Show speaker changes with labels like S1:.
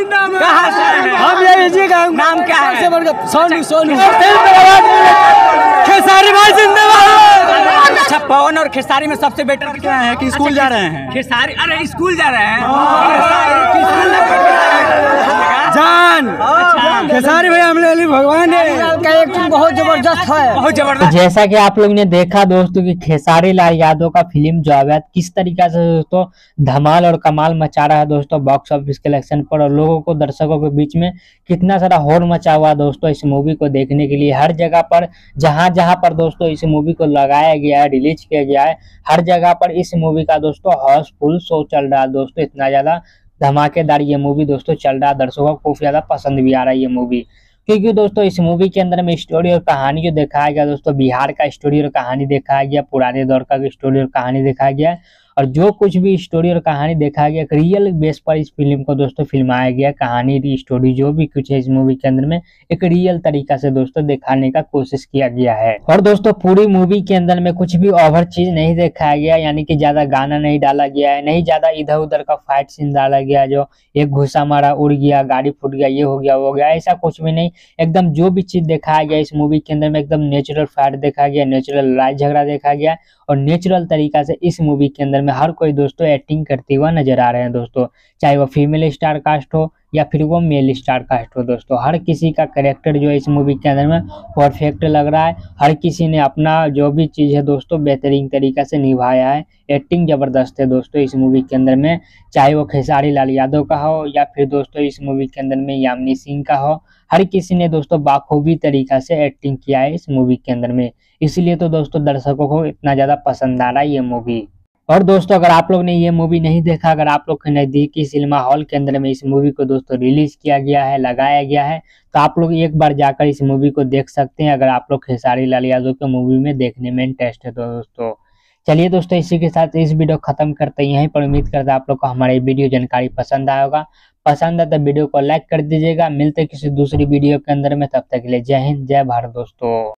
S1: कहाँ से आए हैं?
S2: हम यही जी का
S1: नाम क्या है?
S2: सोनू सोनू
S1: खेसारी भाई जिंदाबाद। अच्छा, पवन और खेसारी में सबसे बेटर
S2: क्या है कि स्कूल जा रहे हैं?
S1: खेसारी, अरे स्कूल जा रहे हैं
S2: जान खेसारी भाई हम लोग भगवान का एक्टिंग बहुत जबरदस्त है,
S1: बहुत
S3: तो
S1: जबरदस्त।
S3: जैसा कि आप लोग ने देखा दोस्तों कि खेसारी लाल यादव का फिल्म जो है किस तरीके से दोस्तों धमाल और कमाल मचा रहा है दोस्तों बॉक्स ऑफिस कलेक्शन पर, और लोगों को दर्शकों के बीच में कितना सारा हॉर मचा हुआ दोस्तों इस मूवी को देखने के लिए। हर जगह पर जहां जहां पर दोस्तों इस मूवी को लगाया गया है, रिलीज किया गया है, हर जगह पर इस मूवी का दोस्तों हाउसफुल शो चल रहा है दोस्तों। इतना ज्यादा धमाकेदार ये मूवी दोस्तों चल रहा है, दर्शकों को ज्यादा पसंद भी आ रहा है ये मूवी, क्योंकि दोस्तों इस मूवी के अंदर में स्टोरी और कहानी जो दिखाया गया दोस्तों बिहार का स्टोरी और कहानी दिखाया गया, पुराने दौर का स्टोरी और कहानी दिखाया गया, और जो कुछ भी स्टोरी और कहानी दिखाया गया रियल बेस पर इस फिल्म को दोस्तों फिल्माया गया। कहानी स्टोरी जो भी कुछ है इस मूवी के अंदर में एक रियल तरीका से दोस्तों दिखाने का कोशिश किया गया है। और दोस्तों पूरी मूवी के अंदर में कुछ भी ओवर चीज नहीं दिखाया गया, यानी कि ज्यादा गाना नहीं डाला गया है, नहीं ज्यादा इधर उधर का फाइट सीन डाला गया जो एक घुसा मारा उड़ गया, गाड़ी फूट गया, ये हो गया वो हो गया, ऐसा कुछ भी नहीं। एकदम जो भी चीज दिखाया गया इस मूवी के अंदर में एकदम नेचुरल फाइट देखा गया, नेचुरल लड़ाई झगड़ा देखा गया, और नेचुरल तरीका से इस मूवी के अंदर में हर कोई दोस्तों एक्टिंग करते हुआ नजर आ रहे हैं दोस्तों, चाहे वो फीमेल स्टार कास्ट हो या फिर वो मेल स्टार कास्ट हो दोस्तों। हर किसी का कैरेक्टर जो है इस मूवी के अंदर में परफेक्ट लग रहा है, हर किसी ने अपना जो भी चीज है दोस्तों बेहतरीन तरीका से निभाया है। एक्टिंग जबरदस्त है दोस्तों इस मूवी के अंदर में, चाहे वो खेसारी लाल यादव का हो या फिर दोस्तों इस मूवी के अंदर में यामिनी सिंह का हो, हर किसी ने दोस्तों बाखूबी तरीका से एक्टिंग किया है इस मूवी के अंदर में, इसलिए तो दोस्तों दर्शकों को इतना ज्यादा पसंद आ रहा है ये मूवी। और दोस्तों अगर आप लोग ने ये मूवी नहीं देखा, अगर आप लोग के नजदीकी सिनेमा हॉल के अंदर में इस मूवी को दोस्तों रिलीज किया गया है, लगाया गया है, तो आप लोग एक बार जाकर इस मूवी को देख सकते हैं, अगर आप लोग खेसारी लाल यादव के मूवी में देखने में इंटरेस्ट है तो दोस्तों। चलिए दोस्तों इसी के साथ इस वीडियो खत्म करते हैं यहीं पर। उम्मीद करता है आप लोग को हमारी वीडियो जानकारी पसंद आया होगा, पसंद है तो वीडियो को लाइक कर दीजिएगा। मिलते किसी दूसरी वीडियो के अंदर में, तब तक के लिए जय हिंद जय भारत दोस्तों।